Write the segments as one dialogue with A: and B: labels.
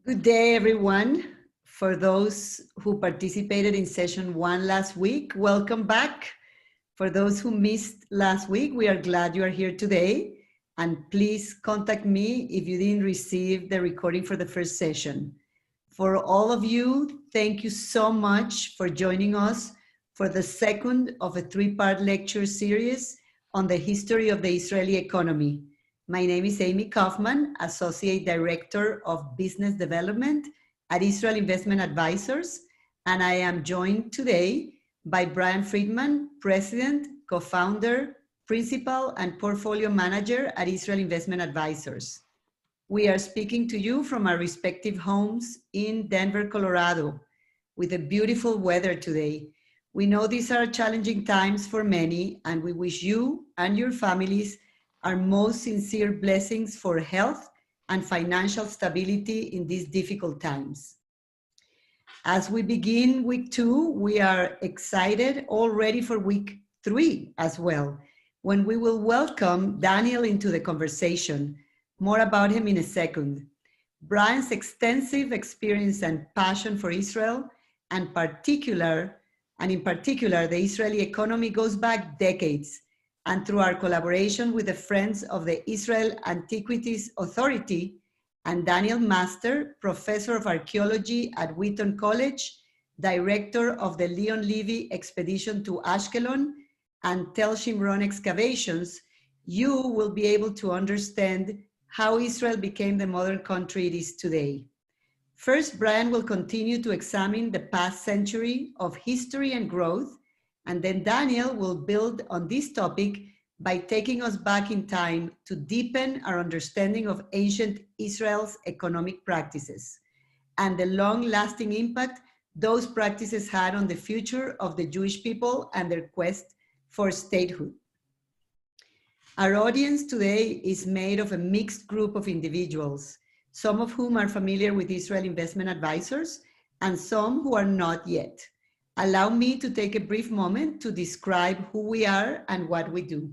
A: Good day, everyone. For those who participated in session 1 last week, welcome back. For those who missed last week, we are glad you are here today. And please contact me if you didn't receive the recording for the first session. For all of you, thank you so much for joining us for the second of a three-part lecture series on the history of the Israeli economy. My name is Amy Kaufman, Associate Director of Business Development at Israel Investment Advisors, and I am joined today by Brian Friedman, President, Co-founder, Principal, and Portfolio Manager at Israel Investment Advisors. We are speaking to you from our respective homes in Denver, Colorado, with the beautiful weather today. We know these are challenging times for many, and we wish you and your families our most sincere blessings for health and financial stability in these difficult times. As we begin week 2, we are excited already for week 3 as well, when we will welcome Daniel into the conversation. More about him in a second. Brian's extensive experience and passion for Israel, and in particular, the Israeli economy goes back decades. And through our collaboration with the Friends of the Israel Antiquities Authority, and Daniel Master, Professor of Archaeology at Wheaton College, Director of the Levy expedition to Ashkelon, and Tel Shimron Excavations, you will be able to understand how Israel became the modern country it is today. First, Brian will continue to examine the past century of history and growth, and then Daniel will build on this topic by taking us back in time to deepen our understanding of ancient Israel's economic practices and the long-lasting impact those practices had on the future of the Jewish people and their quest for statehood. Our audience today is made of a mixed group of individuals, some of whom are familiar with Israel Investment Advisors and some who are not yet. Allow me to take a brief moment to describe who we are and what we do.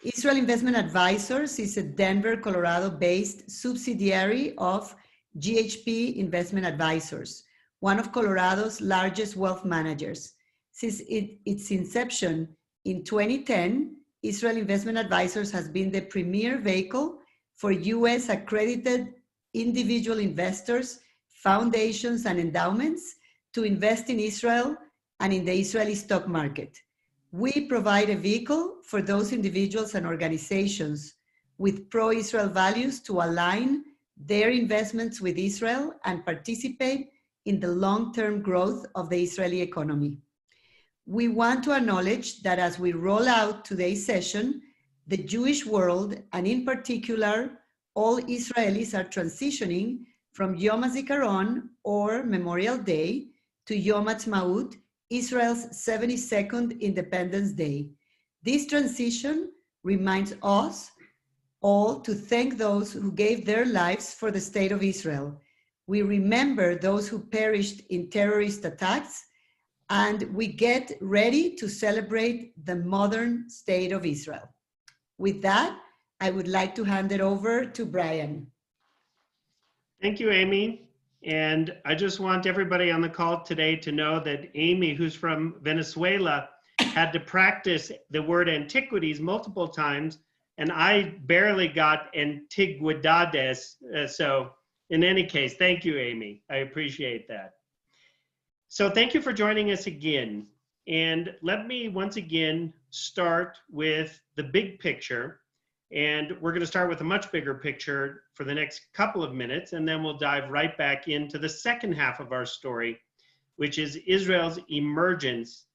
A: Israel Investment Advisors is a Denver, Colorado-based subsidiary of GHP Investment Advisors, one of Colorado's largest wealth managers. Since its inception in 2010, Israel Investment Advisors has been the premier vehicle for US accredited individual investors, foundations, and endowments to invest in Israel and in the Israeli stock market. We provide a vehicle for those individuals and organizations with pro-Israel values to align their investments with Israel and participate in the long-term growth of the Israeli economy. We want to acknowledge that as we roll out today's session, the Jewish world, and in particular, all Israelis are transitioning from Yom HaZikaron, or Memorial Day, to Yom Ha'atzmaut, Israel's 72nd Independence Day. This transition reminds us all to thank those who gave their lives for the state of Israel. We remember those who perished in terrorist attacks, and we get ready to celebrate the modern state of Israel. With that, I would like to hand it over to Brian.
B: Thank you, Amy. And I just want everybody on the call today to know that Amy, who's from Venezuela, had to practice the word antiquities multiple times, and I barely got antigüedades. So in any case, thank you, Amy. I appreciate that. So thank you for joining us again. And let me once again start with the big picture. And we're going to start with a much bigger picture for the next couple of minutes, and then we'll dive right back into the second half of our story, which is Israel's emergence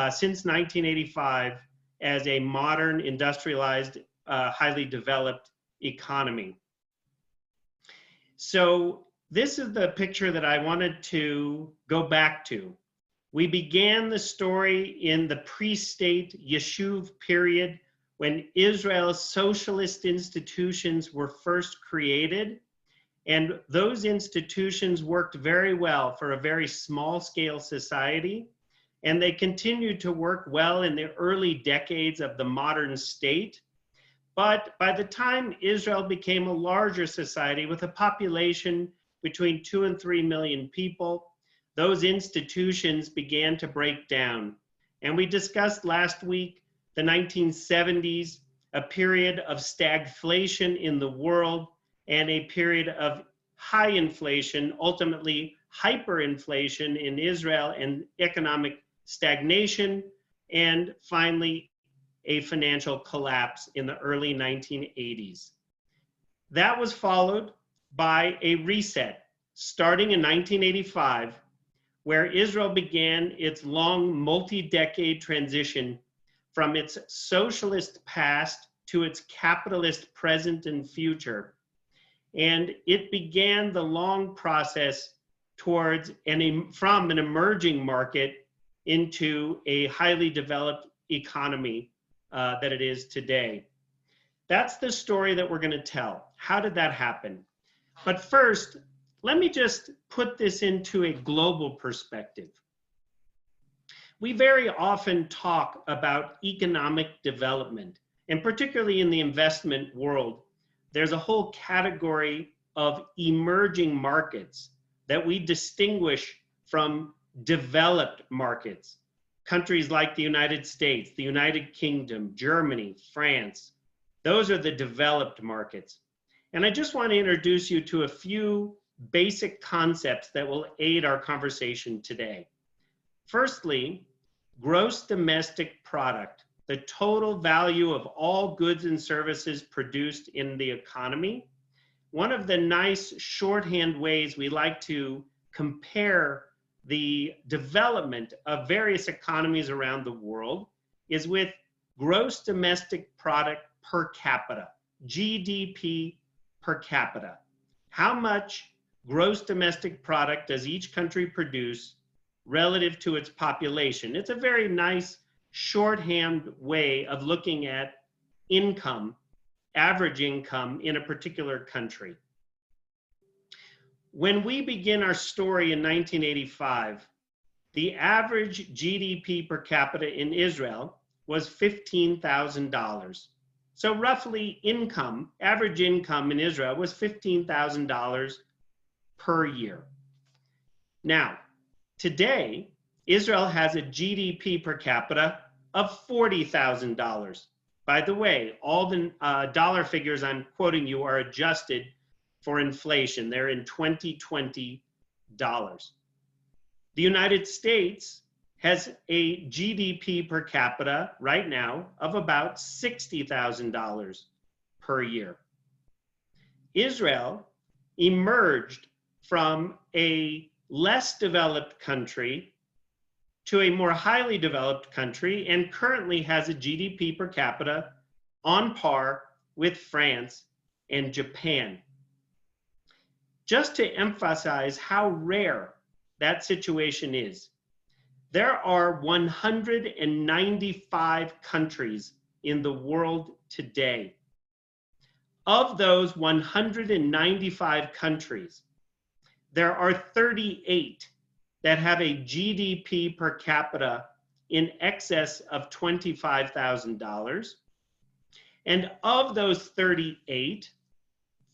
B: since 1985 as a modern, industrialized, highly developed economy. So this is the picture that I wanted to go back to. We began the story in the pre-state Yeshuv period, when Israel's socialist institutions were first created, and those institutions worked very well for a very small-scale society, and they continued to work well in the early decades of the modern state. But by the time Israel became a larger society with a population between 2 and 3 million people, those institutions began to break down. And we discussed last week the 1970s, a period of stagflation in the world and a period of high inflation, ultimately hyperinflation in Israel and economic stagnation, and finally a financial collapse in the early 1980s. That was followed by a reset starting in 1985, where Israel began its long multi-decade transition from its socialist past to its capitalist present and future. And it began the long process towards from an emerging market into a highly developed economy that it is today. That's the story that we're going to tell. How did that happen? But first, let me just put this into a global perspective. We very often talk about economic development, and particularly in the investment world, there's a whole category of emerging markets that we distinguish from developed markets. Countries like the United States, the United Kingdom, Germany, France, those are the developed markets. And I just want to introduce you to a few basic concepts that will aid our conversation today. Firstly, gross domestic product, the total value of all goods and services produced in the economy. One of the nice shorthand ways we like to compare the development of various economies around the world is with gross domestic product per capita, GDP per capita. How much gross domestic product does each country produce relative to its population? It's a very nice shorthand way of looking at income, average income in a particular country. When we begin our story in 1985, the average GDP per capita in Israel was $15,000. So roughly income, average income in Israel was $15,000 per year. Now, today, Israel has a GDP per capita of $40,000. By the way, all the dollar figures I'm quoting you are adjusted for inflation. They're in 2020 dollars. The United States has a GDP per capita right now of about $60,000 per year. Israel emerged from a less developed country to a more highly developed country and currently has a GDP per capita on par with France and Japan. Just to emphasize how rare that situation is, there are 195 countries in the world today. Of those 195 countries, there are 38 that have a GDP per capita in excess of $25,000. And of those 38,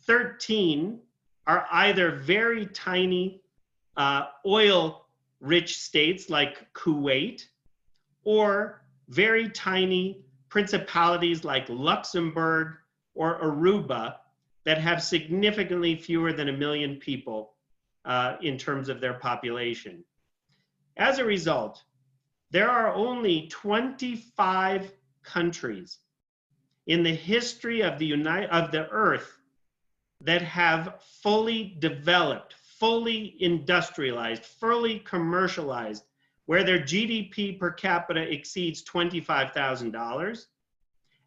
B: 13 are either very tiny oil-rich states like Kuwait, or very tiny principalities like Luxembourg or Aruba that have significantly fewer than 1 million people in terms of their population. As a result, there are only 25 countries in the history of the Earth that have fully developed, fully industrialized, fully commercialized, where their GDP per capita exceeds $25,000.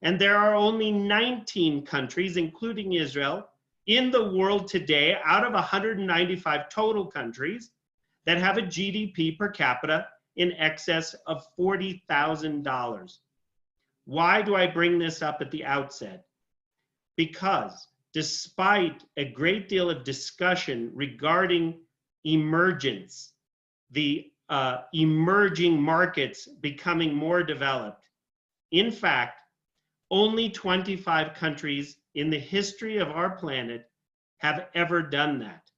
B: And there are only 19 countries, including Israel, in the world today, out of 195 total countries, that have a GDP per capita in excess of $40,000. Why do I bring this up at the outset? Because despite a great deal of discussion regarding emergence, the emerging markets becoming more developed, in fact, Only 25 countries in the history of our planet have ever done that.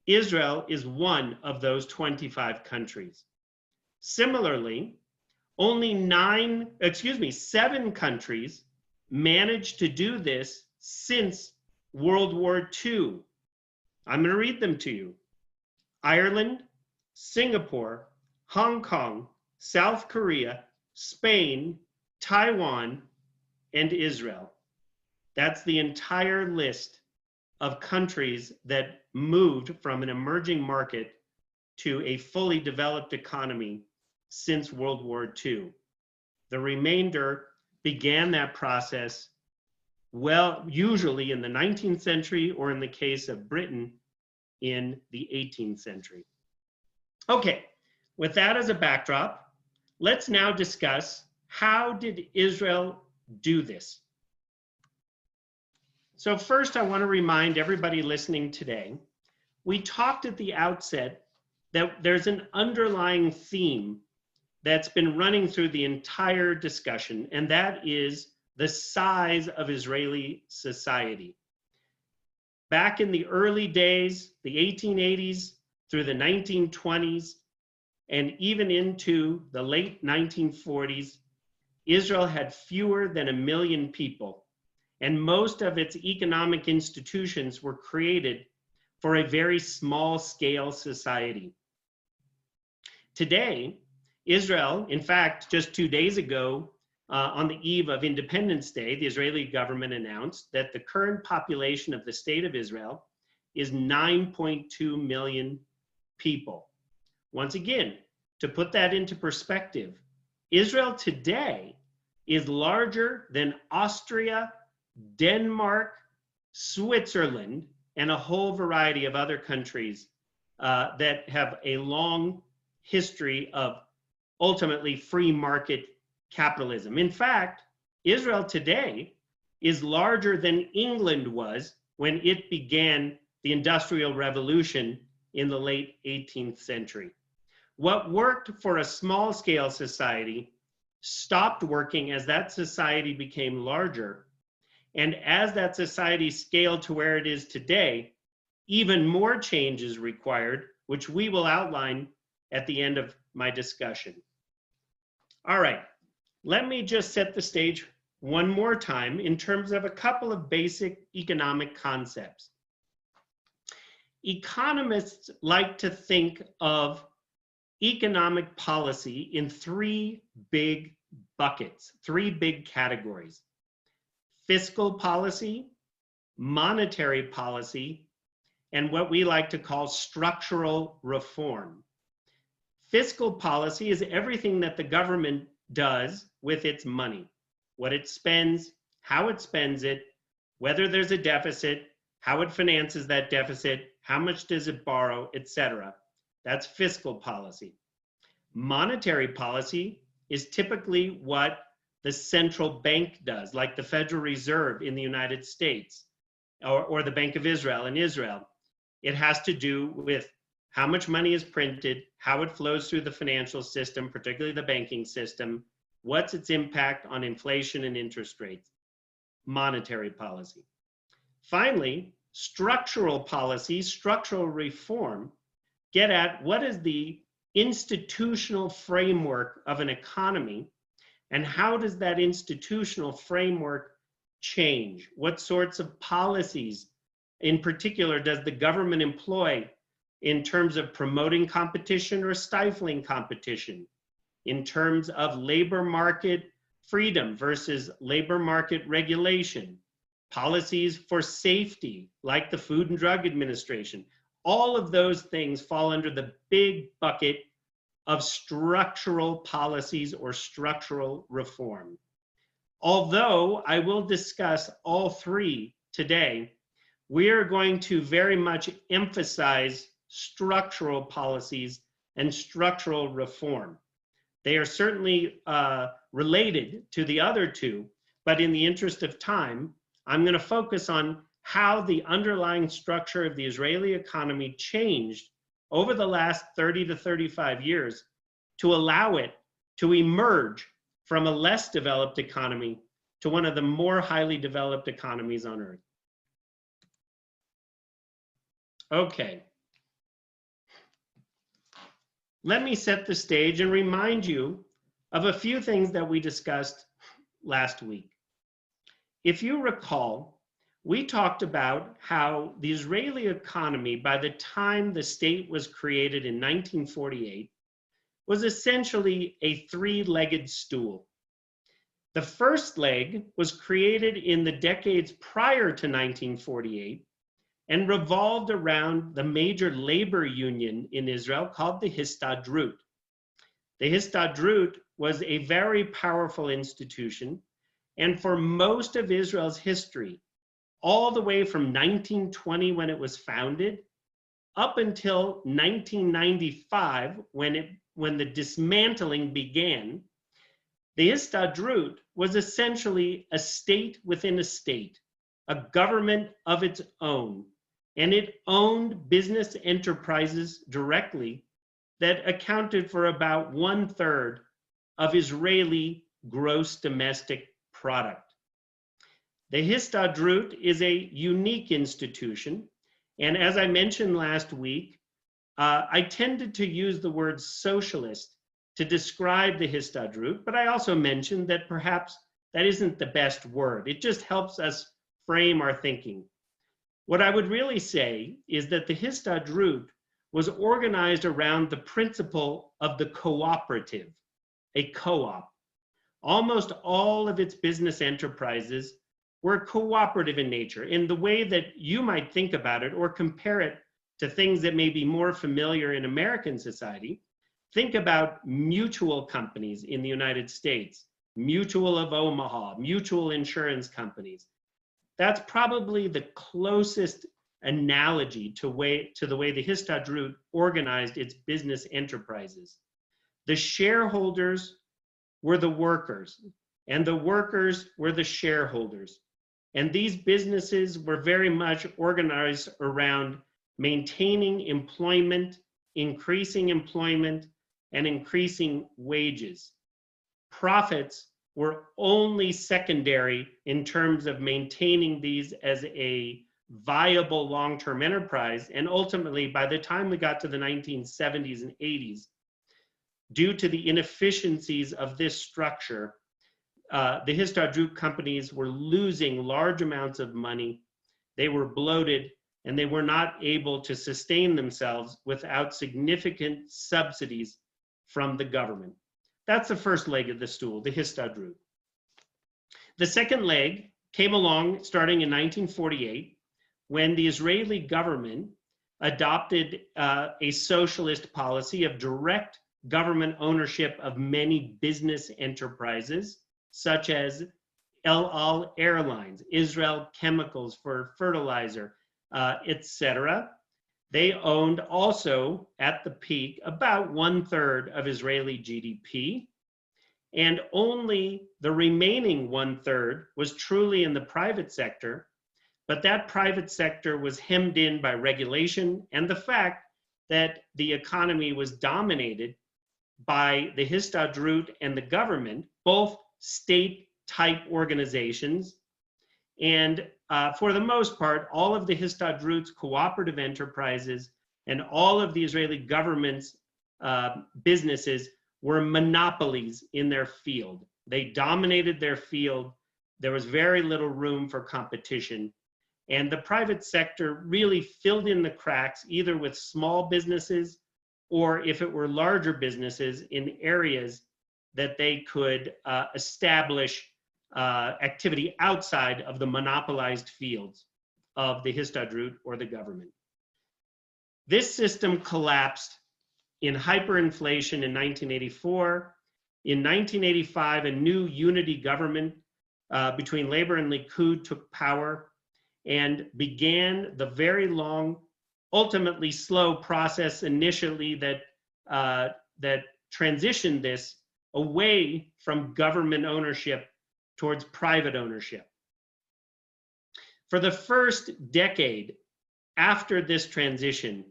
B: Israel is one of those 25 countries. Similarly, only 7 countries managed to do this since World War II. I'm going to read them to you. Ireland, Singapore, Hong Kong, South Korea, Spain, Taiwan, and Israel. That's the entire list of countries that moved from an emerging market to a fully developed economy since World War II. The remainder began that process, well, usually in the 19th century, or in the case of Britain, in the 18th century. Okay, with that as a backdrop, let's now discuss, how did Israel do this? So first, I want to remind everybody listening today, we talked at the outset that there's an underlying theme that's been running through the entire discussion, and that is the size of Israeli society. Back in the early days, the 1880s through the 1920s, and even into the late 1940s, Israel had fewer than 1 million people, and most of its economic institutions were created for a very small scale society. Today, Israel, in fact, just 2 days ago, on the eve of Independence Day, the Israeli government announced that the current population of the state of Israel is 9.2 million people. Once again, to put that into perspective, Israel today is larger than Austria, Denmark, Switzerland, and a whole variety of other countries that have a long history of ultimately free market capitalism. In fact, Israel today is larger than England was when it began the Industrial Revolution in the late 18th century. What worked for a small scale society stopped working as that society became larger. And as that society scaled to where it is today, even more change is required, which we will outline at the end of my discussion. All right, let me just set the stage one more time in terms of a couple of basic economic concepts. Economists like to think of economic policy in 3 big buckets, 3 big categories: fiscal policy, monetary policy, and what we like to call structural reform. Fiscal policy is everything that the government does with its money, what it spends, how it spends it, whether there's a deficit, how it finances that deficit, how much does it borrow, etc. That's fiscal policy. Monetary policy is typically what the central bank does, like the Federal Reserve in the United States, or the Bank of Israel in Israel. It has to do with how much money is printed, how it flows through the financial system, particularly the banking system, what's its impact on inflation and interest rates. Monetary policy. Finally, structural policy, structural reform, get at what is the institutional framework of an economy, and how does that institutional framework change? What sorts of policies in particular does the government employ in terms of promoting competition or stifling competition, in terms of labor market freedom versus labor market regulation, policies for safety like the Food and Drug Administration? All of those things fall under the big bucket of structural policies or structural reform. Although I will discuss all 3 today, we are going to very much emphasize structural policies and structural reform. They are certainly related to the other 2, but in the interest of time, I'm going to focus on how the underlying structure of the Israeli economy changed over the last 30 to 35 years to allow it to emerge from a less developed economy to one of the more highly developed economies on earth. Okay. Let me set the stage and remind you of a few things that we discussed last week. If you recall, we talked about how the Israeli economy, by the time the state was created in 1948, was essentially a three-legged stool. The first leg was created in the decades prior to 1948 and revolved around the major labor union in Israel called the Histadrut. The Histadrut was a very powerful institution, and for most of Israel's history, all the way from 1920 when it was founded, up until 1995 when the dismantling began, the Histadrut was essentially a state within a state, a government of its own, and it owned business enterprises directly that accounted for about 1/3 of Israeli gross domestic product. The Histadrut is a unique institution, and as I mentioned last week, I tended to use the word socialist to describe the Histadrut, but I also mentioned that perhaps that isn't the best word. It just helps us frame our thinking. What I would really say is that the Histadrut was organized around the principle of the cooperative, a co-op. Almost all of its business enterprises were cooperative in nature in the way that you might think about it or compare it to things that may be more familiar in American society. Think about mutual companies in the United States, Mutual of Omaha, mutual insurance companies. That's probably the closest analogy to the way the Histadrut organized its business enterprises. The shareholders were the workers, and the workers were the shareholders. And these businesses were very much organized around maintaining employment, and increasing wages. Profits were only secondary in terms of maintaining these as a viable long-term enterprise. And ultimately, by the time we got to the 1970s and 80s, due to the inefficiencies of this structure, the Histadrut companies were losing large amounts of money. They were bloated, and they were not able to sustain themselves without significant subsidies from the government. That's the first leg of the stool, the Histadrut. The second leg came along starting in 1948 when the Israeli government adopted a socialist policy of direct government ownership of many business enterprises, such as El Al Airlines, Israel Chemicals for fertilizer, etc. They owned also, at the peak, about 1/3 of Israeli GDP, and only the remaining 1/3 was truly in the private sector, but that private sector was hemmed in by regulation and the fact that the economy was dominated by the Histadrut and the government, both state-type organizations, and for the most part, all of the Histadrut's cooperative enterprises and all of the Israeli government's businesses were monopolies in their field. They dominated their field. There was very little room for competition. And the private sector really filled in the cracks, either with small businesses or, if it were larger businesses, in areas that they could establish activity outside of the monopolized fields of the Histadrut or the government. This system collapsed in hyperinflation in 1984. In 1985, a new unity government between Labor and Likud took power and began the very long, ultimately slow process initially that transitioned this away from government ownership towards private ownership. For the first decade after this transition,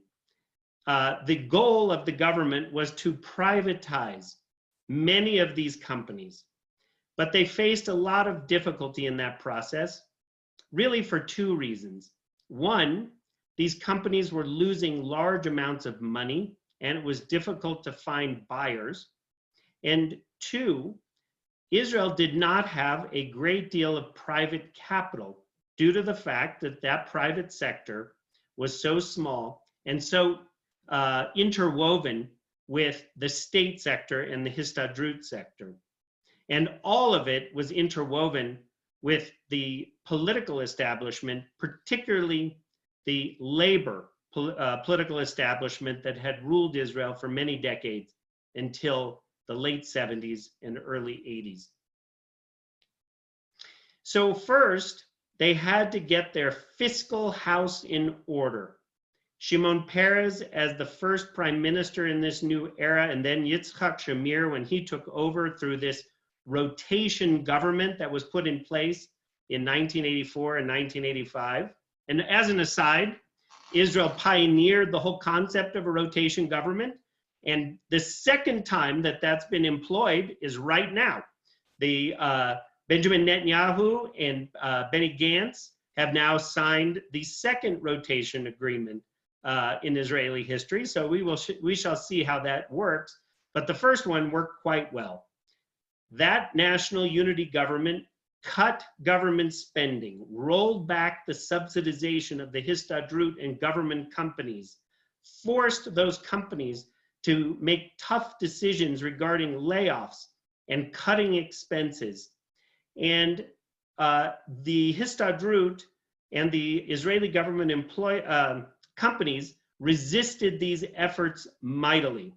B: the goal of the government was to privatize many of these companies. But they faced a lot of difficulty in that process, really for two reasons. One, these companies were losing large amounts of money, and it was difficult to find buyers. And two, Israel did not have a great deal of private capital due to the fact that that private sector was so small and so interwoven with the state sector and the Histadrut sector. And all of it was interwoven with the political establishment, particularly the labor political establishment that had ruled Israel for many decades until the late 70s and early 80s. So first, they had to get their fiscal house in order. Shimon Peres as the first prime minister in this new era, and then Yitzhak Shamir when he took over through this rotation government that was put in place in 1984 and 1985. And as an aside, Israel pioneered the whole concept of a rotation government. And the second time that that's been employed is right now. The Benjamin Netanyahu and Benny Gantz have now signed the second rotation agreement in Israeli history. So we shall see how that works. But the first one worked quite well. That national unity government cut government spending, rolled back the subsidization of the Histadrut and government companies, forced those companies to make tough decisions regarding layoffs and cutting expenses. And the Histadrut and the Israeli government companies resisted these efforts mightily.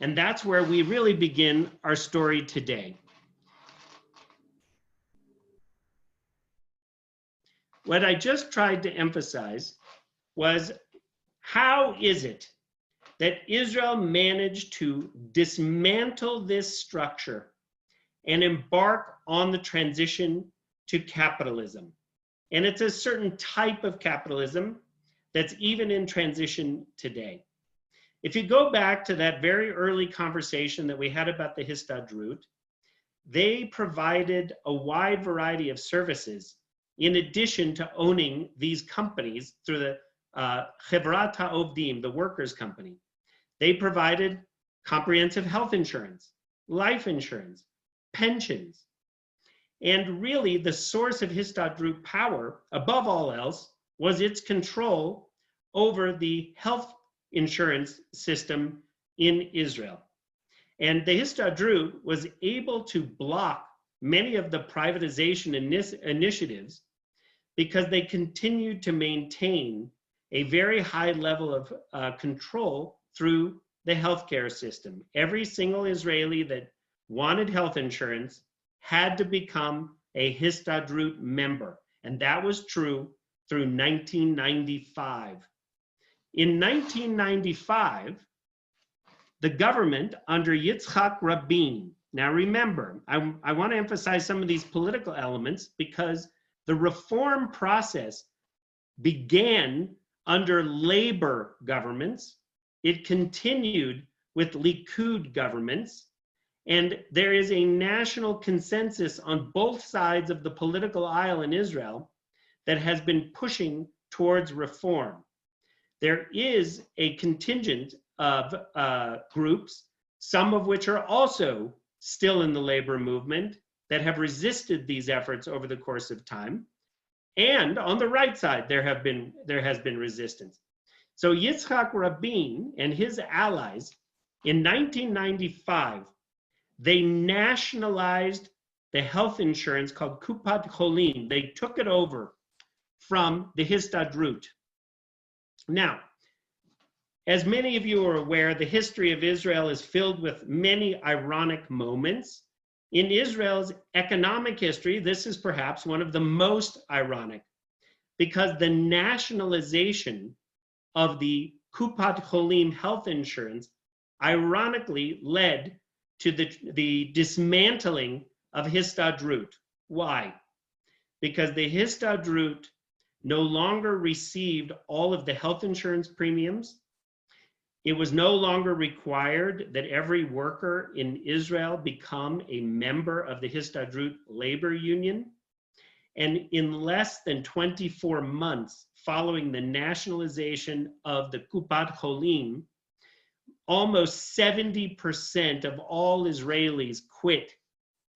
B: And that's where we really begin our story today. What I just tried to emphasize was, how is it that Israel managed to dismantle this structure and embark on the transition to capitalism? And it's a certain type of capitalism that's even in transition today. If you go back to that very early conversation that we had about the Histadrut, they provided a wide variety of services in addition to owning these companies through the Chevrat HaOvdim, the workers' company. They provided comprehensive health insurance, life insurance, pensions. And really the source of Histadrut power, above all else, was its control over the health insurance system in Israel. And the Histadrut was able to block many of the privatization initiatives because they continued to maintain a very high level of control through the healthcare system. Every single Israeli that wanted health insurance had to become a Histadrut member. And that was true through 1995. In 1995, the government under Yitzhak Rabin, now remember, I want to emphasize some of these political elements because the reform process began under labor governments. It continued with Likud governments. And there is a national consensus on both sides of the political aisle in Israel that has been pushing towards reform. There is a contingent of groups, some of which are also still in the labor movement, that have resisted these efforts over the course of time. And on the right side, there has been resistance. So Yitzhak Rabin and his allies in 1995, they nationalized the health insurance called Kupat Cholim. They took it over from the Histadrut. Now, as many of you are aware, the history of Israel is filled with many ironic moments. In Israel's economic history, this is perhaps one of the most ironic because the nationalization of the Kupat Cholim health insurance ironically led to the dismantling of Histadrut. Why? Because the Histadrut no longer received all of the health insurance premiums. It was no longer required that every worker in Israel become a member of the Histadrut labor union. And in less than 24 months following the nationalization of the Kupat Cholim, almost 70% of all Israelis quit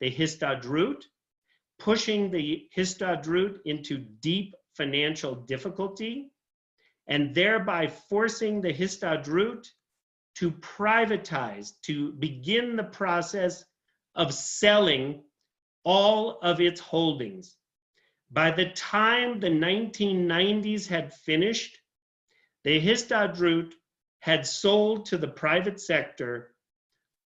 B: the Histadrut, pushing the Histadrut into deep financial difficulty, and thereby forcing the Histadrut to privatize, to begin the process of selling all of its holdings. By the time the 1990s had finished, the Histadrut had sold to the private sector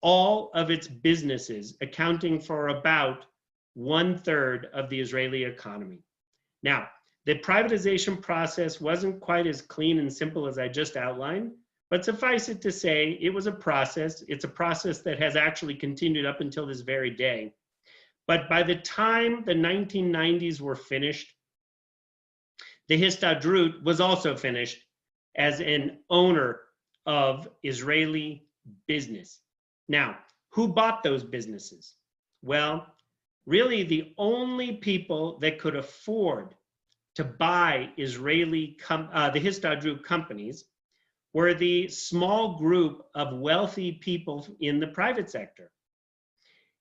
B: all of its businesses, accounting for about 1/3 of the Israeli economy. Now, the privatization process wasn't quite as clean and simple as I just outlined, but suffice it to say, it was a process. It's a process that has actually continued up until this very day. But by the time the 1990s were finished, the Histadrut was also finished as an owner of Israeli business. Now, who bought those businesses? Well, really the only people that could afford to buy the Histadrut companies were the small group of wealthy people in the private sector.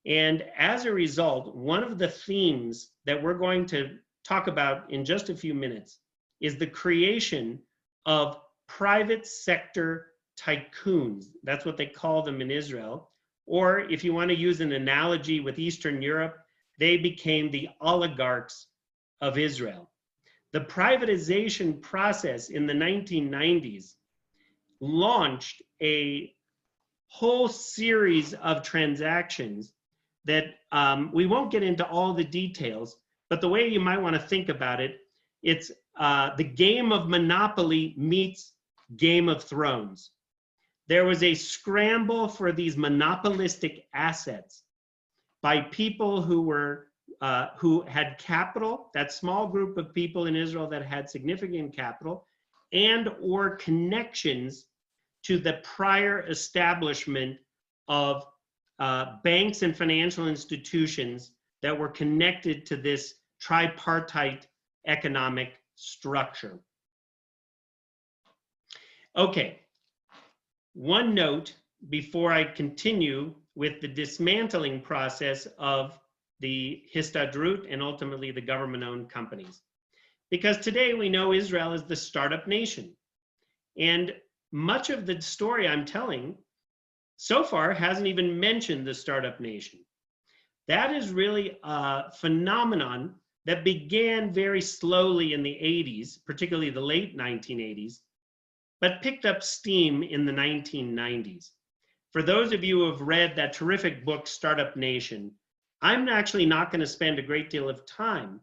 B: And as a result, one of the themes that we're going to talk about in just a few minutes is the creation of private sector tycoons. That's what they call them in Israel. Or if you want to use an analogy with Eastern Europe, they became the oligarchs of Israel. The privatization process in the 1990s launched a whole series of transactions that we won't get into all the details, but the way you might want to think about it, it's the game of Monopoly meets Game of Thrones. There was a scramble for these monopolistic assets by people who had capital, that small group of people in Israel that had significant capital, and or connections to the prior establishment of banks and financial institutions that were connected to this tripartite economic structure. Okay, one note before I continue with the dismantling process of the Histadrut and ultimately the government-owned companies. Because today we know Israel is the startup nation. And much of the story I'm telling so far hasn't even mentioned the startup nation. That is really a phenomenon that began very slowly in the 80s, particularly the late 1980s, but picked up steam in the 1990s. For those of you who have read that terrific book, Startup Nation, I'm actually not going to spend a great deal of time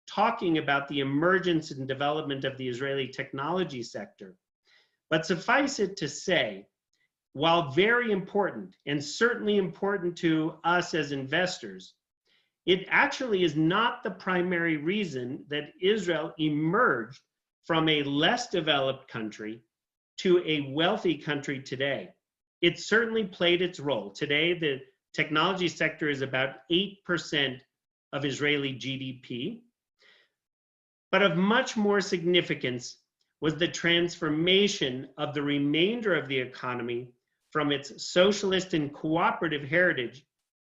B: talking about the emergence and development of the Israeli technology sector. But suffice it to say, while very important and certainly important to us as investors, it actually is not the primary reason that Israel emerged from a less developed country to a wealthy country today. It certainly played its role. Today, the technology sector is about 8% of Israeli GDP. But of much more significance was the transformation of the remainder of the economy from its socialist and cooperative heritage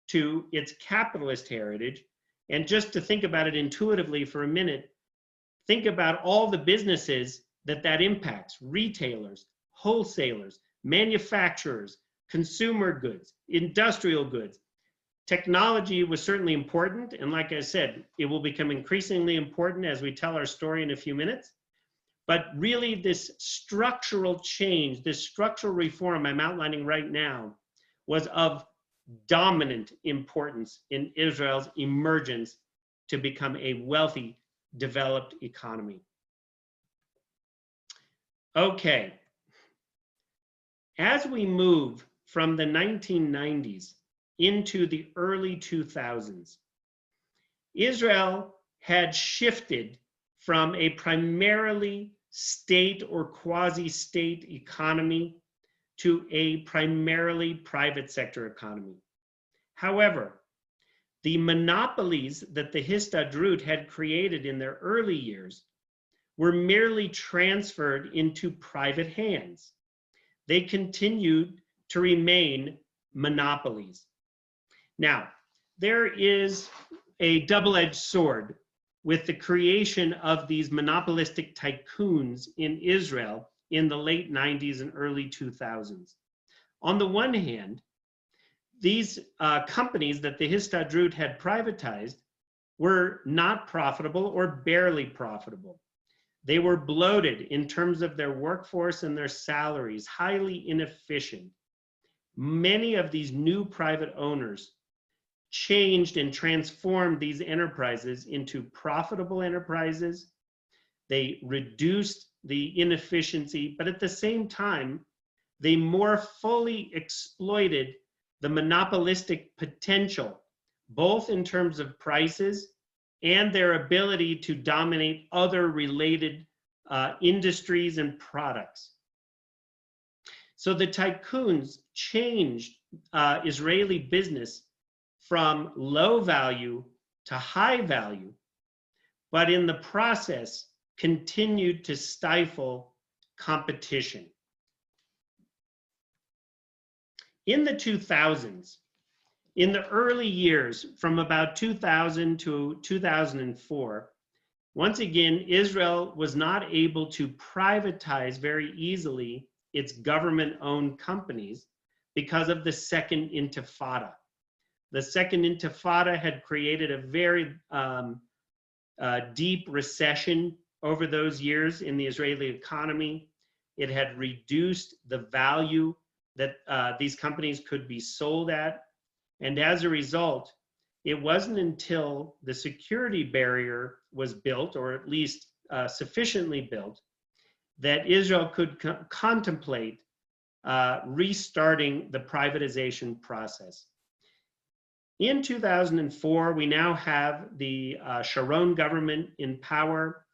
B: to its capitalist heritage. And just to think about it intuitively for a minute, think about all the businesses that impacts: retailers, wholesalers, manufacturers, consumer goods, industrial goods. Technology was certainly important, and like I said, it will become increasingly important as we tell our story in a few minutes. But really this structural change, this structural reform I'm outlining right now was of dominant importance in Israel's emergence to become a wealthy, developed economy. Okay. As we move from the 1990s into the early 2000s, Israel had shifted from a primarily state or quasi-state economy to a primarily private sector economy. However, the monopolies that the Histadrut had created in their early years were merely transferred into private hands. They continued to remain monopolies. Now, there is a double-edged sword with the creation of these monopolistic tycoons in Israel in the late 90s and early 2000s. On the one hand, these companies that the Histadrut had privatized were not profitable or barely profitable. They were bloated in terms of their workforce and their salaries, highly inefficient. Many of these new private owners changed and transformed these enterprises into profitable enterprises. They reduced the inefficiency, but at the same time, they more fully exploited the monopolistic potential, both in terms of prices and their ability to dominate other related industries and products. So the tycoons changed Israeli business from low value to high value, but in the process continued to stifle competition. In the 2000s, in the early years, from about 2000 to 2004, once again, Israel was not able to privatize very easily its government-owned companies because of the Second Intifada. The Second Intifada had created a very deep recession over those years in the Israeli economy. It had reduced the value that these companies could be sold at. And as a result, it wasn't until the security barrier was built, or at least sufficiently built, that Israel could contemplate restarting the privatization process. In 2004, we now have the Shimron government in power,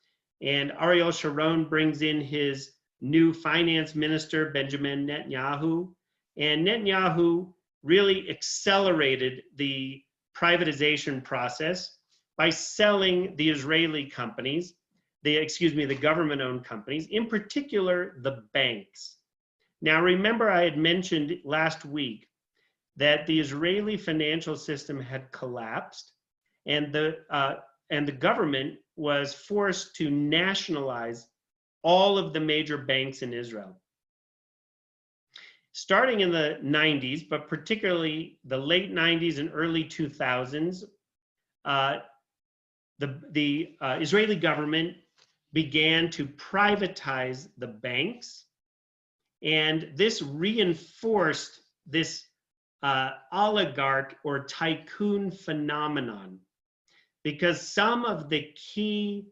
B: and Ariel Sharon brings in his new finance minister, Benjamin Netanyahu, and Netanyahu really accelerated the privatization process by selling the Israeli companies, the government-owned companies, in particular the banks. Now, remember I had mentioned last week that the Israeli financial system had collapsed, and the government was forced to nationalize all of the major banks in Israel. Starting in the 90s, but particularly the late 90s and early 2000s, the Israeli government began to privatize the banks, and this reinforced this oligarch or tycoon phenomenon, because some of the key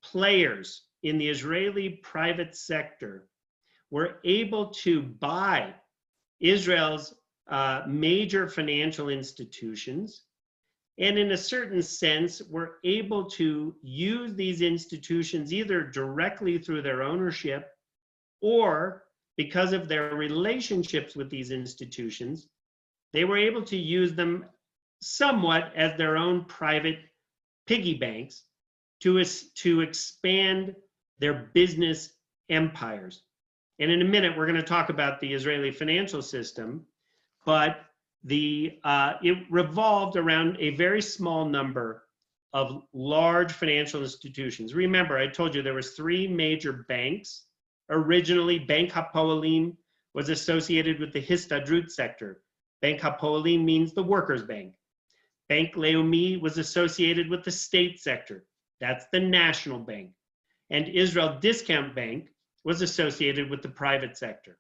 B: players in the Israeli private sector were able to buy Israel's major financial institutions, and in a certain sense were able to use these institutions either directly through their ownership or because of their relationships with these institutions. They were able to use them somewhat as their own private piggy banks to expand their business empires. And in a minute, we're going to talk about the Israeli financial system, but it revolved around a very small number of large financial institutions. Remember, I told you there was 3 major banks. Originally, Bank HaPoalim was associated with the Histadrut sector. Bank HaPoalim means the workers' bank. Bank Leumi was associated with the state sector. That's the national bank. And Israel Discount Bank was associated with the private sector.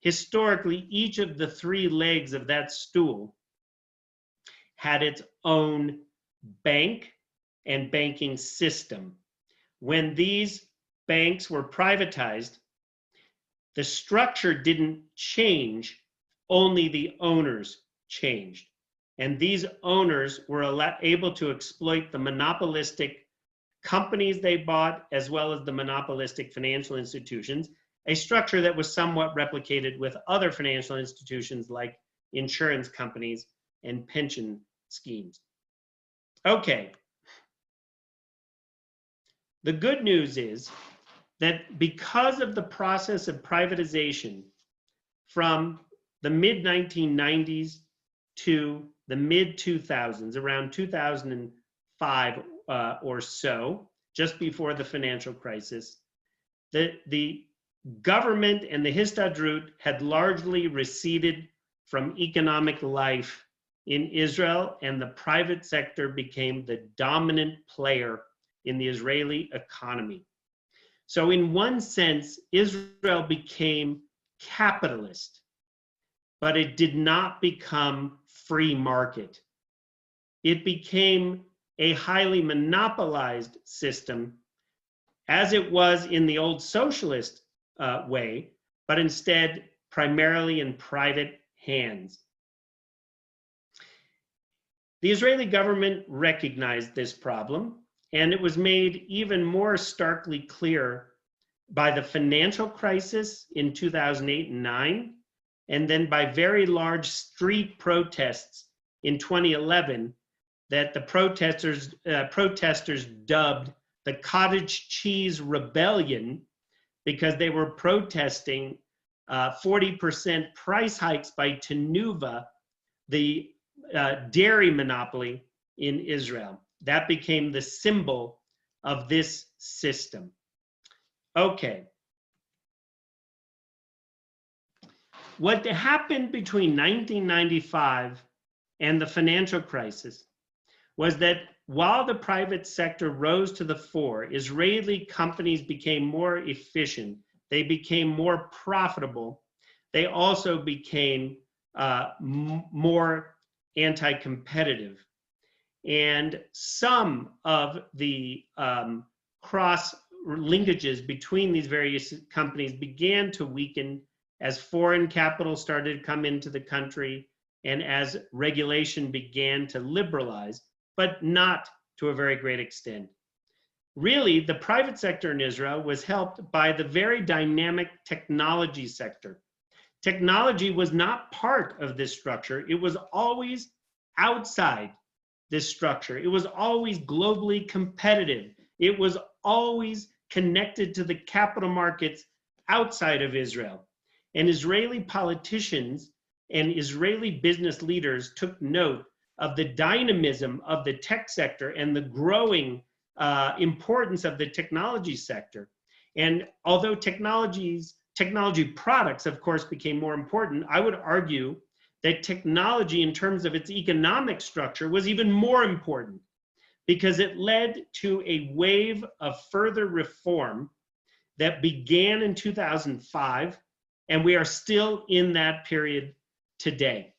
B: Historically, each of the 3 legs of that stool had its own bank and banking system. When these banks were privatized, the structure didn't change, only the owners changed. And these owners were able to exploit the monopolistic companies they bought, as well as the monopolistic financial institutions, a structure that was somewhat replicated with other financial institutions like insurance companies and pension schemes. Okay. The good news is that because of the process of privatization from the mid-1990s to the mid-2000s, around 2005 or so, just before the financial crisis, the government and the Histadrut had largely receded from economic life in Israel, and the private sector became the dominant player in the Israeli economy. So in one sense, Israel became capitalist, but it did not become free market. It became a highly monopolized system, as it was in the old socialist way, but instead primarily in private hands. The Israeli government recognized this problem, and it was made even more starkly clear by the financial crisis in 2008 and 9, and then by very large street protests in 2011 that the protesters dubbed the cottage cheese rebellion, because they were protesting 40% price hikes by Tenuva, the dairy monopoly in Israel. That became the symbol of this system. Okay. What happened between 1995 and the financial crisis was that while the private sector rose to the fore, Israeli companies became more efficient, they became more profitable, they also became more anti-competitive. And some of the cross linkages between these various companies began to weaken as foreign capital started to come into the country and as regulation began to liberalize, but not to a very great extent. Really, the private sector in Israel was helped by the very dynamic technology sector. Technology was not part of this structure. It was always outside this structure. It was always globally competitive. It was always connected to the capital markets outside of Israel. And Israeli politicians and Israeli business leaders took note of the dynamism of the tech sector and the growing importance of the technology sector. And although technology products, of course, became more important, I would argue that technology in terms of its economic structure was even more important, because it led to a wave of further reform that began in 2005, and we are still in that period today.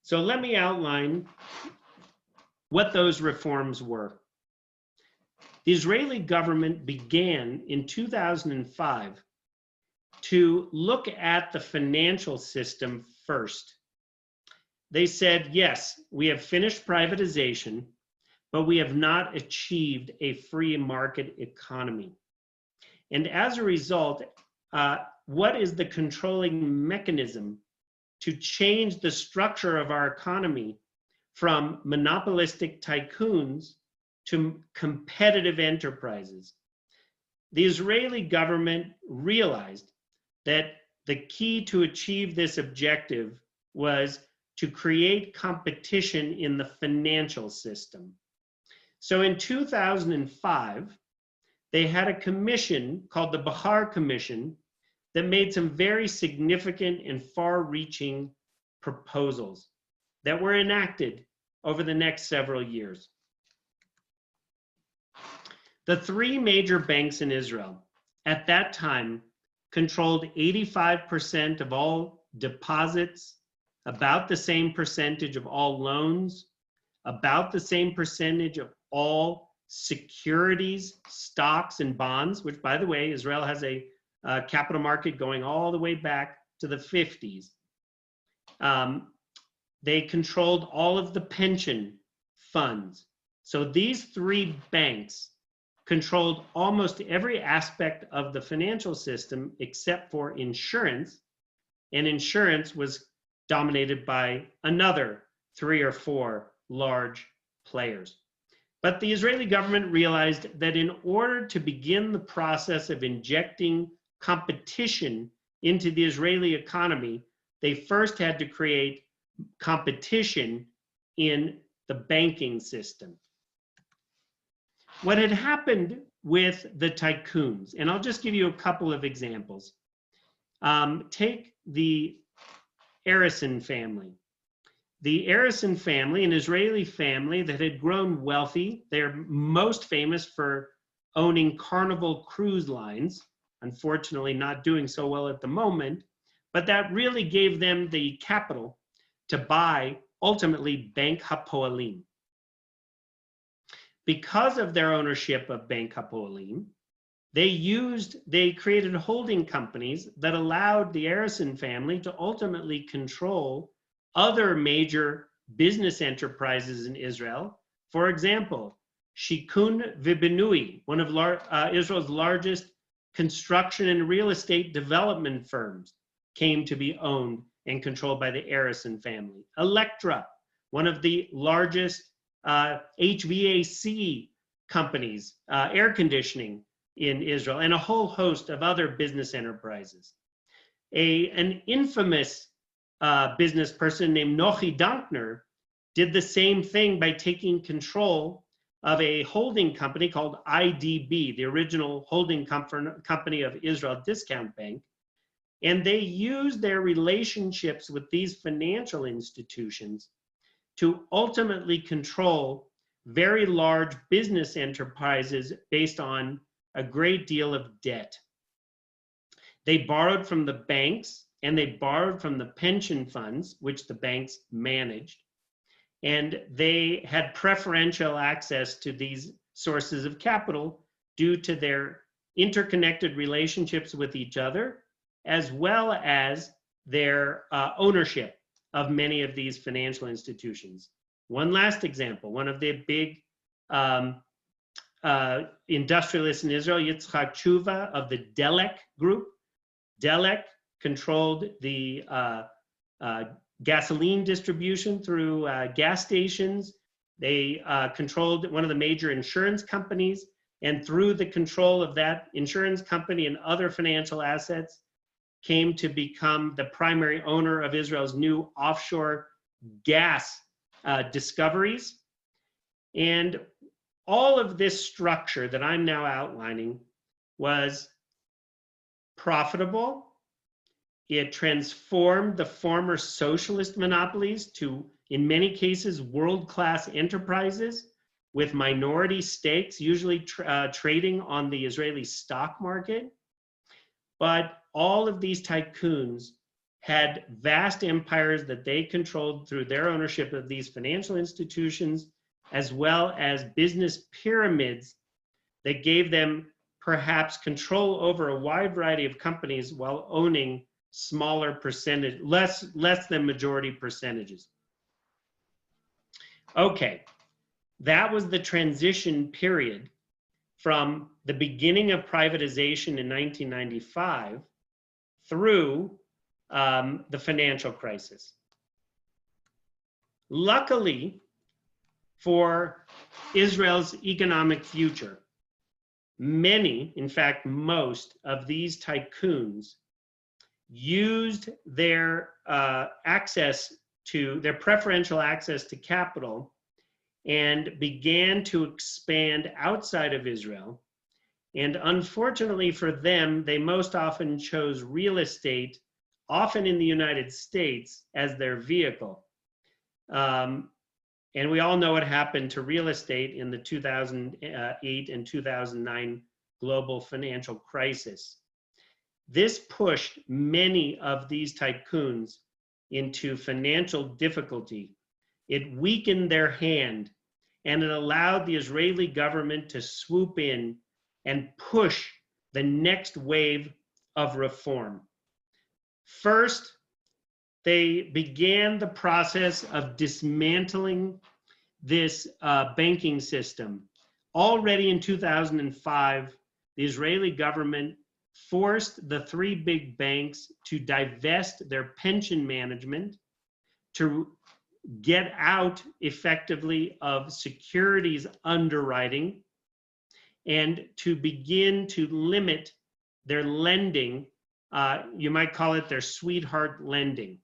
B: So let me outline what those reforms were. The Israeli government began in 2005 to look at the financial system first. They said, yes, we have finished privatization, but we have not achieved a free market economy. And as a result, what is the controlling mechanism to change the structure of our economy from monopolistic tycoons to competitive enterprises? The Israeli government realized that the key to achieve this objective was to create competition in the financial system. So in 2005, they had a commission called the Bachar Commission that made some very significant and far-reaching proposals that were enacted over the next several years. The three major banks in Israel at that time controlled 85% of all deposits, about the same percentage of all loans, about the same percentage of all securities, stocks, and bonds, which, by the way, Israel has a capital market going all the way back to the 50s. They controlled all of the pension funds. So these three banks controlled almost every aspect of the financial system except for insurance, and insurance was dominated by another 3 or 4 large players. But the Israeli government realized that in order to begin the process of injecting competition into the Israeli economy, they first had to create competition in the banking system. What had happened with the tycoons, and I'll just give you a couple of examples. Take the Arison family. The Arison family, an Israeli family that had grown wealthy. They're most famous for owning Carnival cruise lines, unfortunately not doing so well at the moment, but that really gave them the capital to buy, ultimately, Bank HaPoalim. Because of their ownership of Bank HaPoalim, they created holding companies that allowed the Arison family to ultimately control other major business enterprises in Israel. For example, Shikun V'Binui, one of Israel's largest construction and real estate development firms, came to be owned and controlled by the Arison family. Electra, one of the largest HVAC companies, air conditioning in Israel, and a whole host of other business enterprises. An infamous business person named Nochi Dankner did the same thing by taking control of a holding company called IDB, the original holding company of Israel Discount Bank. And they used their relationships with these financial institutions to ultimately control very large business enterprises based on a great deal of debt. They borrowed from the banks and they borrowed from the pension funds, which the banks managed. And they had preferential access to these sources of capital due to their interconnected relationships with each other, as well as their ownership of many of these financial institutions. One last example, one of the big industrialists in Israel, Yitzchak Tshuva of the Delek group. Delek controlled the gasoline distribution through gas stations. They controlled one of the major insurance companies, and through the control of that insurance company and other financial assets, came to become the primary owner of Israel's new offshore gas discoveries. And all of this structure that I'm now outlining was profitable. It transformed the former socialist monopolies to, in many cases, world-class enterprises with minority stakes, usually trading on the Israeli stock market. But all of these tycoons had vast empires that they controlled through their ownership of these financial institutions, as well as business pyramids that gave them perhaps control over a wide variety of companies while owning smaller percentage, less than majority percentages. Okay, that was the transition period from the beginning of privatization in 1995 through the financial crisis. Luckily for Israel's economic future, many, in fact, most of these tycoons used their preferential access to capital and began to expand outside of Israel. And unfortunately for them, they most often chose real estate, often in the United States, as their vehicle. And we all know what happened to real estate in the 2008 and 2009 global financial crisis. This pushed many of these tycoons into financial difficulty. It weakened their hand, and it allowed the Israeli government to swoop in and push the next wave of reform. First, they began the process of dismantling this banking system, already in 2005, the Israeli government forced the three big banks to divest their pension management, to get out effectively of securities underwriting, and to begin to limit their lending. You might call it their sweetheart lending.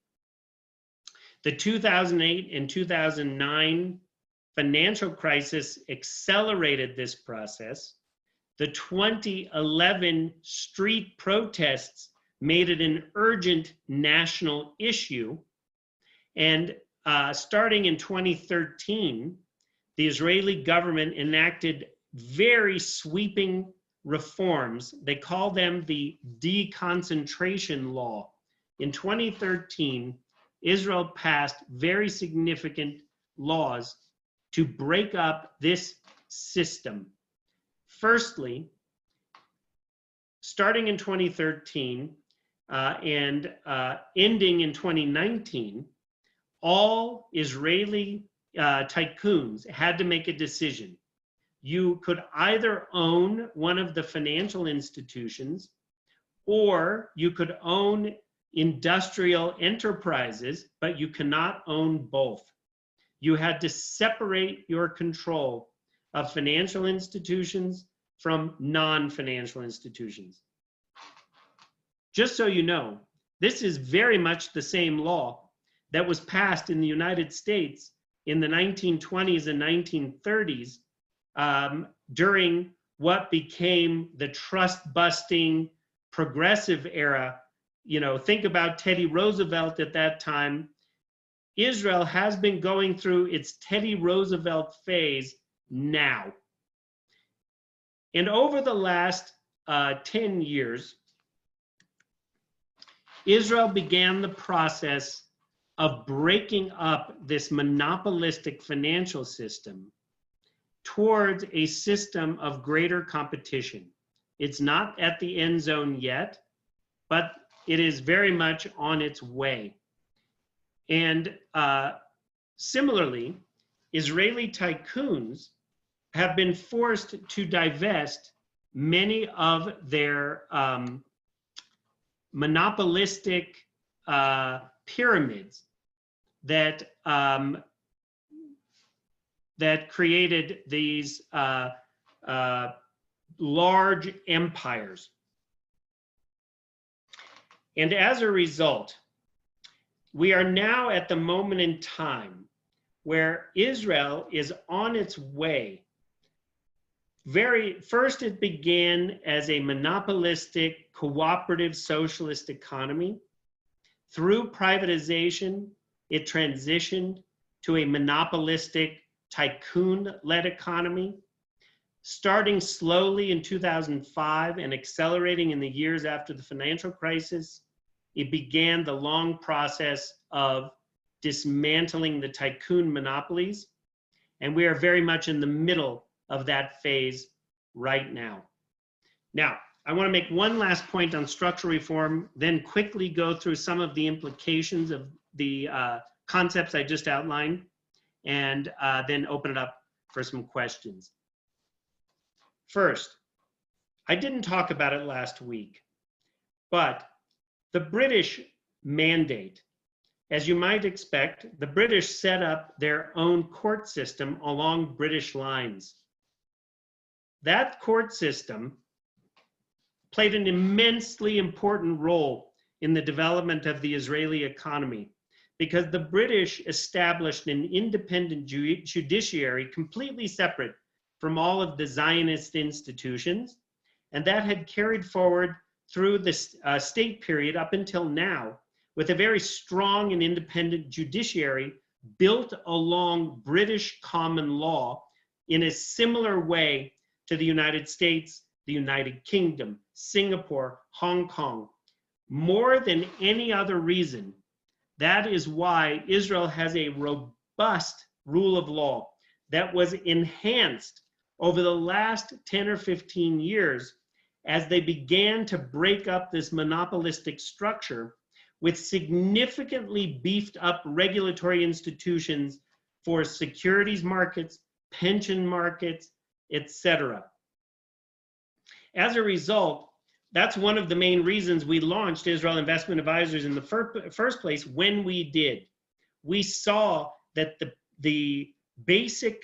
B: The 2008 and 2009 financial crisis accelerated this process. The 2011 street protests made it an urgent national issue. And starting in 2013, the Israeli government enacted very sweeping reforms. They call them the deconcentration law. In 2013, Israel passed very significant laws to break up this system. Firstly, starting in 2013 and ending in 2019, all Israeli tycoons had to make a decision. You could either own one of the financial institutions, or you could own industrial enterprises, but you cannot own both. You had to separate your control of financial institutions from non-financial institutions. Just so you know, this is very much the same law that was passed in the United States in the 1920s and 1930s during what became the trust-busting progressive era. You know, think about Teddy Roosevelt at that time. Israel has been going through its Teddy Roosevelt phase now. And over the last 10 years, Israel began the process of breaking up this monopolistic financial system towards a system of greater competition. It's not at the end zone yet, but it is very much on its way. And similarly, Israeli tycoons have been forced to divest many of their monopolistic pyramids that that created these large empires. And as a result, we are now at the moment in time where Israel is on its way. First, it began as a monopolistic, cooperative, socialist economy. Through privatization, it transitioned to a monopolistic, tycoon-led economy. Starting slowly in 2005 and accelerating in the years after the financial crisis, it began the long process of dismantling the tycoon monopolies. And we are very much in the middle of that phase right now. Now, I want to make one last point on structural reform, then quickly go through some of the implications of the concepts I just outlined, and then open it up for some questions. First, I didn't talk about it last week, but the British mandate, as you might expect, the British set up their own court system along British lines. That court system played an immensely important role in the development of the Israeli economy, because the British established an independent judiciary completely separate from all of the Zionist institutions, and that had carried forward through the state period up until now, with a very strong and independent judiciary built along British common law in a similar way to the United States, the United Kingdom, Singapore, Hong Kong. More than any other reason, that is why Israel has a robust rule of law that was enhanced over the last 10 or 15 years as they began to break up this monopolistic structure with significantly beefed up regulatory institutions for securities markets, pension markets, etc. As a result, that's one of the main reasons we launched Israel Investment Advisors in the first place when we did. We saw that the basic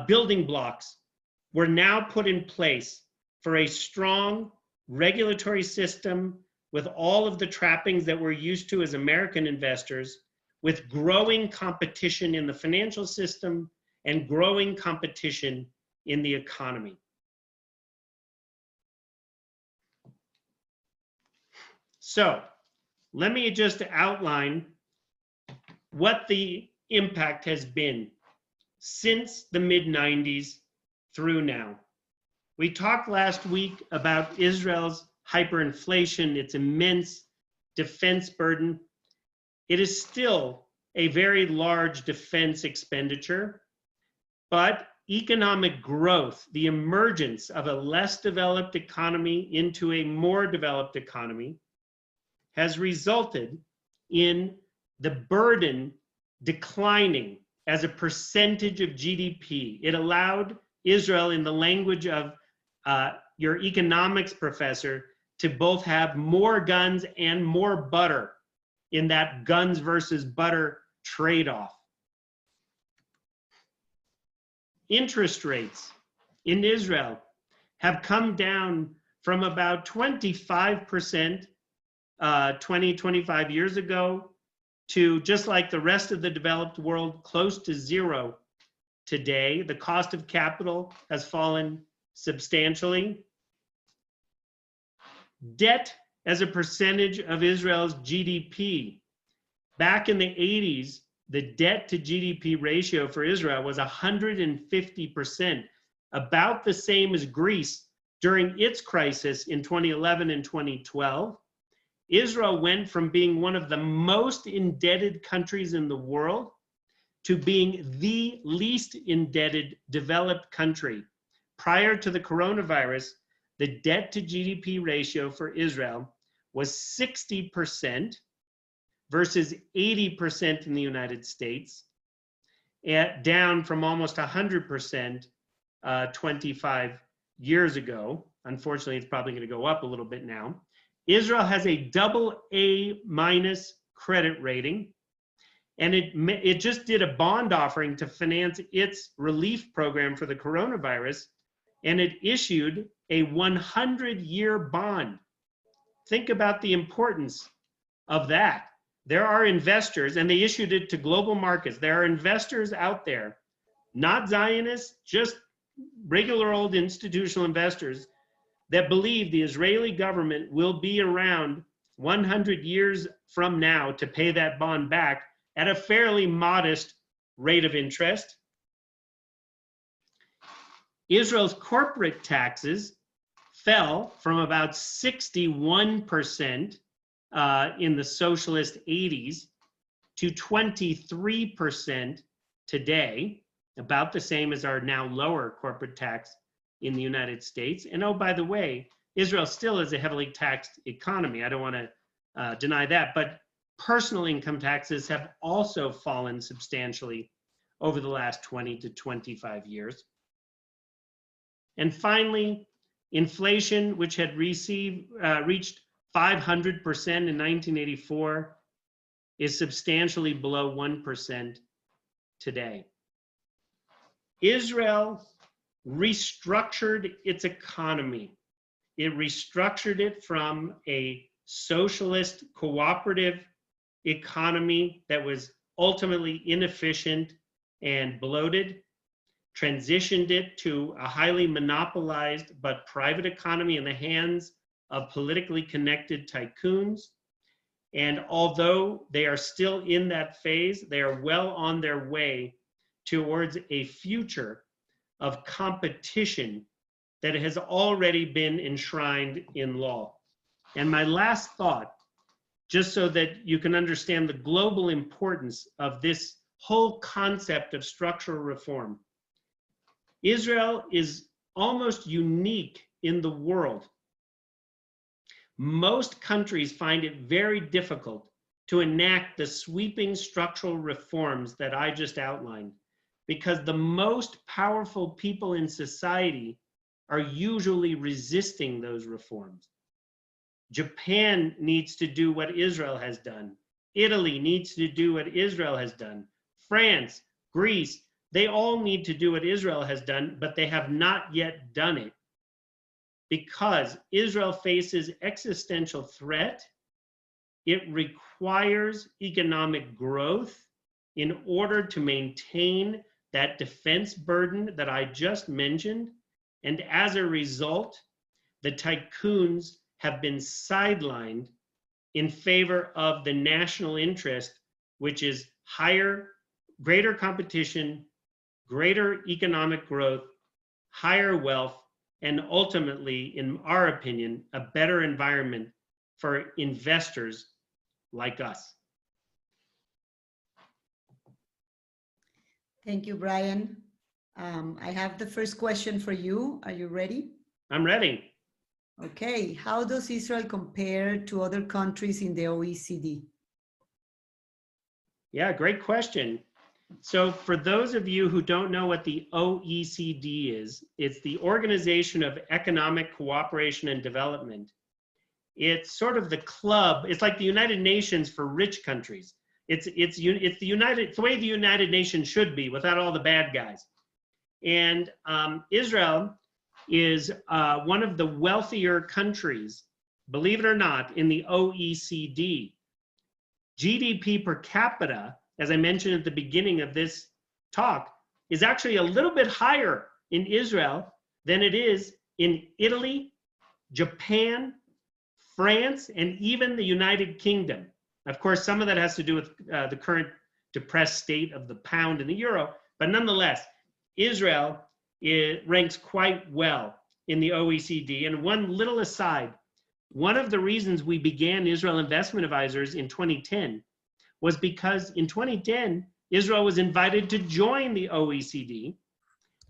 B: building blocks were now put in place for a strong regulatory system with all of the trappings that we're used to as American investors, with growing competition in the financial system and growing competition in the economy. So let me just outline what the impact has been since the mid-90s through now. We talked last week about Israel's hyperinflation, its immense defense burden. It is still a very large defense expenditure, but economic growth, the emergence of a less developed economy into a more developed economy, has resulted in the burden declining as a percentage of GDP. It allowed Israel, in the language of your economics professor, to both have more guns and more butter in that guns versus butter trade-off. Interest rates in Israel have come down from about 25% 25 years ago to, just like the rest of the developed world, close to zero today. The cost of capital has fallen substantially. Debt as a percentage of Israel's GDP. Back in the 80s, the debt to GDP ratio for Israel was 150%, about the same as Greece during its crisis in 2011 and 2012. Israel went from being one of the most indebted countries in the world to being the least indebted developed country. Prior to the coronavirus, the debt to GDP ratio for Israel was 60% versus 80% in the United States, down from almost 100% 25 years ago. Unfortunately, it's probably going to go up a little bit now. Israel has a AA- credit rating, and it just did a bond offering to finance its relief program for the coronavirus, and it issued a 100-year bond. Think about the importance of that. There are investors, and they issued it to global markets. There are investors out there, not Zionists, just regular old institutional investors, that believe the Israeli government will be around 100 years from now to pay that bond back at a fairly modest rate of interest. Israel's corporate taxes fell from about 61% in the socialist 80s to 23% today, about the same as our now lower corporate tax in the United States. And oh, by the way, Israel still is a heavily taxed economy. I don't want to deny that, but personal income taxes have also fallen substantially over the last 20 to 25 years. And finally, inflation, which had reached 500% in 1984, is substantially below 1% today. Israel restructured its economy. It restructured it from a socialist cooperative economy that was ultimately inefficient and bloated, transitioned it to a highly monopolized but private economy in the hands of politically connected tycoons. And although they are still in that phase, they are well on their way towards a future of competition that has already been enshrined in law. And my last thought, just so that you can understand the global importance of this whole concept of structural reform. Israel is almost unique in the world. Most countries find it very difficult to enact the sweeping structural reforms that I just outlined, because the most powerful people in society are usually resisting those reforms. Japan needs to do what Israel has done. Italy needs to do what Israel has done. France, Greece, they all need to do what Israel has done, but they have not yet done it because Israel faces existential threat. It requires economic growth in order to maintain that defense burden that I just mentioned. And as a result, the tycoons have been sidelined in favor of the national interest, which is greater competition, greater economic growth, higher wealth, and ultimately, in our opinion, a better environment for investors like us.
A: Thank you, Brian. I have the first question for you. Are you ready?
B: I'm ready.
A: Okay, how does Israel compare to other countries in the OECD?
B: Yeah, great question. So for those of you who don't know what the OECD is, it's the Organization of Economic Cooperation and Development. It's sort of the club. It's like the United Nations for rich countries. It's the way the United Nations should be without all the bad guys. And Israel is one of the wealthier countries, believe it or not, in the OECD. GDP per capita, as I mentioned at the beginning of this talk, is actually a little bit higher in Israel than it is in Italy, Japan, France, and even the United Kingdom. Of course, some of that has to do with the current depressed state of the pound and the euro, but nonetheless, Israel ranks quite well in the OECD. And one little aside, one of the reasons we began Israel Investment Advisors in 2010 was because in 2010, Israel was invited to join the OECD.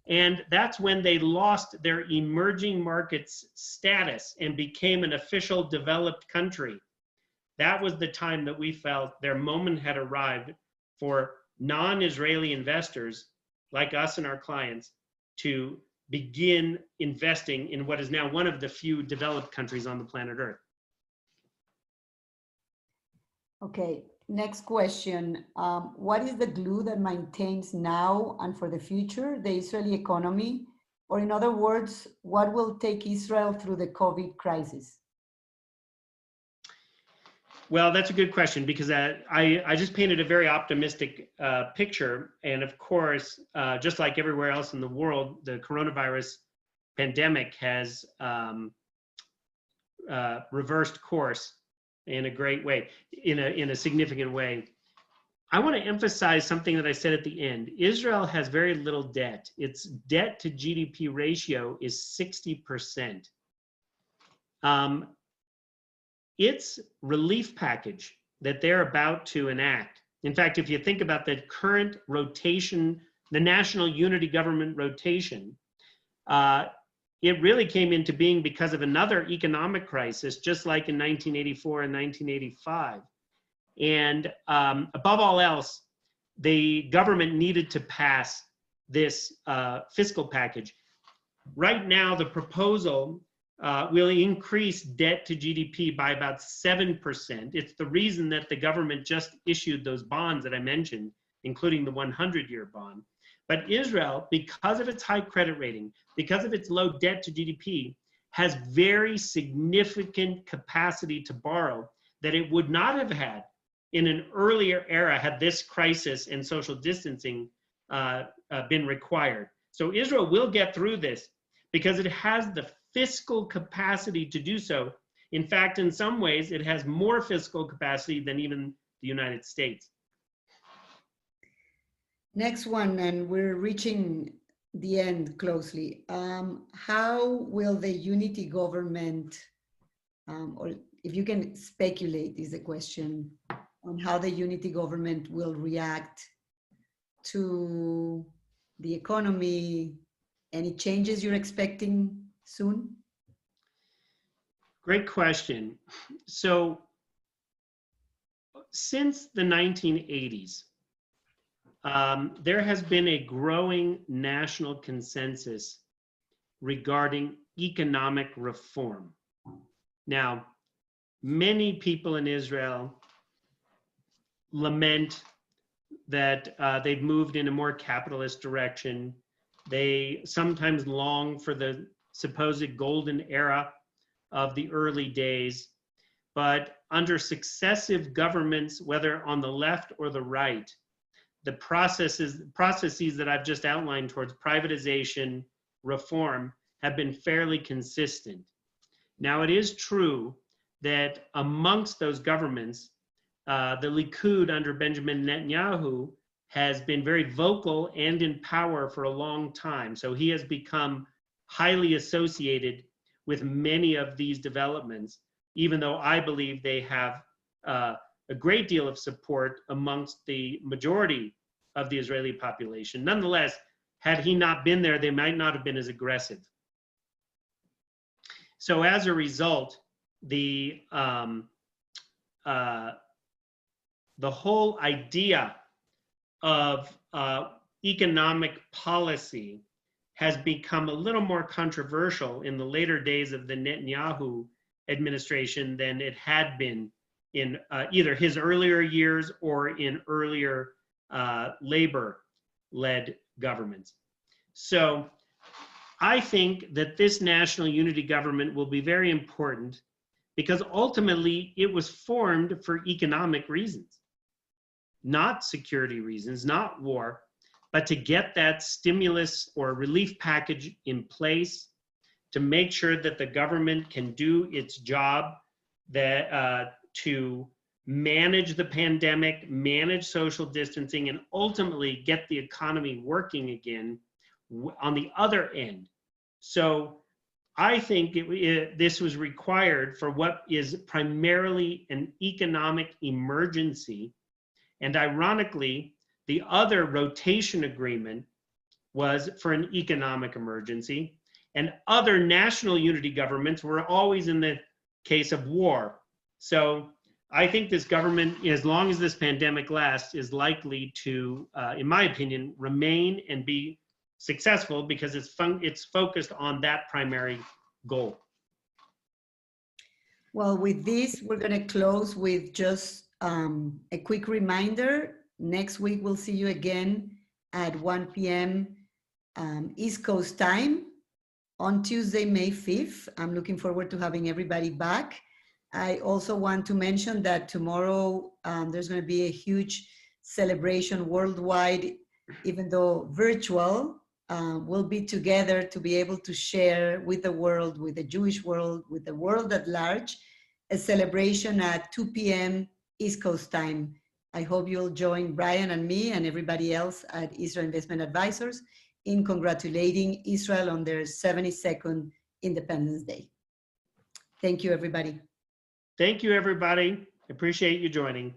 B: And that's when they lost their emerging markets status and became an official developed country. That was the time that we felt their moment had arrived for non-Israeli investors like us and our clients to begin investing in what is now one of the few developed countries on the planet Earth.
A: Okay, next question. What is the glue that maintains now and for the future the Israeli economy? Or in other words, what will take Israel through the COVID crisis?
B: Well, that's a good question because I just painted a very optimistic picture. And of course, just like everywhere else in the world, the coronavirus pandemic has reversed course in a great way, in a significant way. I want to emphasize something that I said at the end. Israel has very little debt. Its debt to GDP ratio is 60%. Its relief package that they're about to enact. In fact, if you think about the current rotation, the national unity government rotation, it really came into being because of another economic crisis, just like in 1984 and 1985. And above all else, the government needed to pass this fiscal package. Right now, the proposal will increase debt to GDP by about 7%. It's the reason that the government just issued those bonds that I mentioned, including the 100-year bond. But Israel, because of its high credit rating, because of its low debt to GDP, has very significant capacity to borrow that it would not have had in an earlier era had this crisis and social distancing been required. So Israel will get through this because it has the fiscal capacity to do so. In fact, in some ways, it has more fiscal capacity than even the United States.
A: Next one, and we're reaching the end closely. How will the unity government, or if you can speculate is the question, on how the unity government will react to the economy? Any changes you're expecting soon?
B: Great question. So since the 1980s, there has been a growing national consensus regarding economic reform. Now, many people in Israel lament that they've moved in a more capitalist direction. They sometimes long for the supposed golden era of the early days. But under successive governments, whether on the left or the right, the processes that I've just outlined towards privatization, reform, have been fairly consistent. Now, it is true that amongst those governments, the Likud under Benjamin Netanyahu has been very vocal and in power for a long time. So he has become highly associated with many of these developments, even though I believe they have a great deal of support amongst the majority of the Israeli population. Nonetheless, had he not been there, they might not have been as aggressive. So as a result, the whole idea of economic policy has become a little more controversial in the later days of the Netanyahu administration than it had been in either his earlier years or in earlier labor-led governments. So I think that this national unity government will be very important because ultimately it was formed for economic reasons, not security reasons, not war, but to get that stimulus or relief package in place to make sure that the government can do its job that, to manage the pandemic, manage social distancing, and ultimately get the economy working again on the other end. So I think this was required for what is primarily an economic emergency. And ironically, the other rotation agreement was for an economic emergency. And other national unity governments were always in the case of war. So I think this government, as long as this pandemic lasts, is likely to, in my opinion, remain and be successful because it's focused on that primary goal.
A: Well, with this, we're going to close with just a quick reminder. Next week, we'll see you again at 1 p.m. East Coast time on Tuesday, May 5th. I'm looking forward to having everybody back. I also want to mention that tomorrow there's going to be a huge celebration worldwide, even though virtual. We'll be together to be able to share with the world, with the Jewish world, with the world at large, a celebration at 2 p.m. East Coast time. I hope you'll join Brian and me and everybody else at Israel Investment Advisors in congratulating Israel on their 72nd Independence Day. Thank you, everybody.
B: Thank you, everybody. Appreciate you joining.